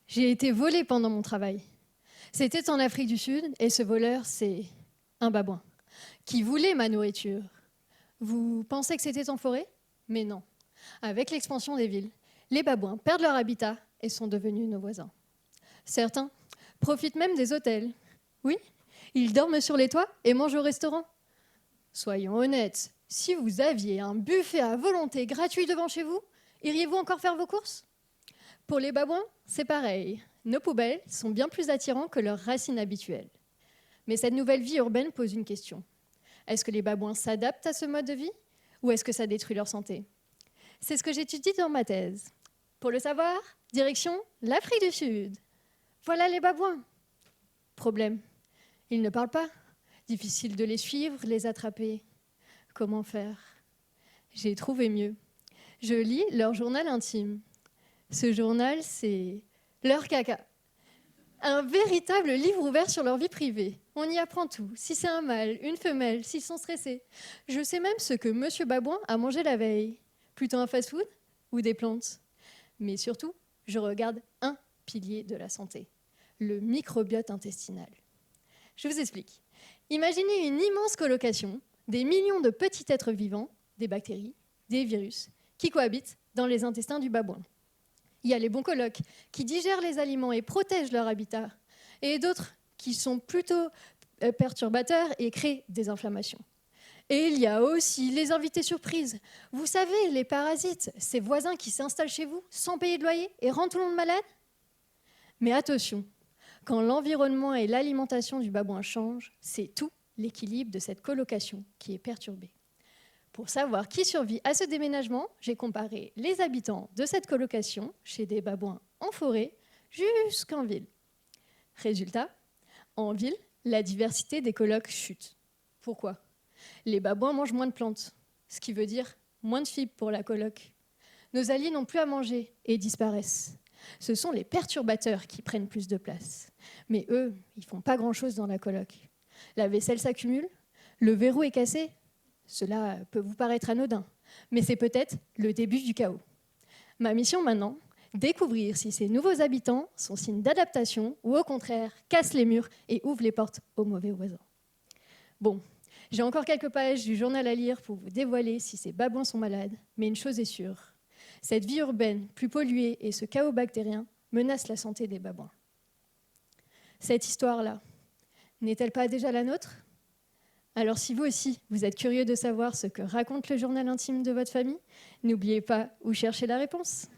J'ai été volée pendant mon travail. C'était en Afrique du Sud et ce voleur, c'est un babouin qui voulait ma nourriture. Vous pensez que c'était en forêt? Mais non. Avec l'expansion des villes, les babouins perdent leur habitat et sont devenus nos voisins. Certains profitent même des hôtels. Oui, ils dorment sur les toits et mangent au restaurant. Soyons honnêtes, si vous aviez un buffet à volonté gratuit devant chez vous, iriez-vous encore faire vos courses? Pour les babouins, c'est pareil. Nos poubelles sont bien plus attirants que leurs racines habituelles. Mais cette nouvelle vie urbaine pose une question. Est-ce que les babouins s'adaptent à ce mode de vie ou est-ce que ça détruit leur santé? C'est ce que j'étudie dans ma thèse. Pour le savoir, direction l'Afrique du Sud. Voilà les babouins. Problème, ils ne parlent pas. Difficile de les suivre, les attraper. Comment faire? J'ai trouvé mieux. Je lis leur journal intime. Ce journal, c'est leur caca. Un véritable livre ouvert sur leur vie privée. On y apprend tout. Si c'est un mâle, une femelle, s'ils sont stressés. Je sais même ce que Monsieur Babouin a mangé la veille. Plutôt un fast-food ou des plantes. Mais surtout, je regarde un pilier de la santé, le microbiote intestinal. Je vous explique. Imaginez une immense colocation, des millions de petits êtres vivants, des bactéries, des virus, qui cohabitent dans les intestins du babouin. Il y a les bons colocs qui digèrent les aliments et protègent leur habitat, et d'autres qui sont plutôt perturbateurs et créent des inflammations. Et il y a aussi les invités surprises. Vous savez, les parasites, ces voisins qui s'installent chez vous sans payer de loyer et rendent tout le monde malade. Mais attention, quand l'environnement et l'alimentation du babouin changent, c'est tout l'équilibre de cette colocation qui est perturbé. Pour savoir qui survit à ce déménagement, j'ai comparé les habitants de cette colocation chez des babouins en forêt jusqu'en ville. Résultat, en ville, la diversité des colocs chute. Pourquoi? Les babouins mangent moins de plantes, ce qui veut dire moins de fibres pour la coloc. Nos alliés n'ont plus à manger et disparaissent. Ce sont les perturbateurs qui prennent plus de place. Mais eux, ils ne font pas grand-chose dans la coloc. La vaisselle s'accumule, le verrou est cassé. Cela peut vous paraître anodin, mais c'est peut-être le début du chaos. Ma mission maintenant, découvrir si ces nouveaux habitants sont signes d'adaptation ou au contraire cassent les murs et ouvrent les portes aux mauvais voisins. Bon, j'ai encore quelques pages du journal à lire pour vous dévoiler si ces babouins sont malades, mais une chose est sûre, cette vie urbaine plus polluée et ce chaos bactérien menacent la santé des babouins. Cette histoire-là, n'est-elle pas déjà la nôtre ? Alors si vous aussi, vous êtes curieux de savoir ce que raconte le journal intime de votre famille, n'oubliez pas où chercher la réponse.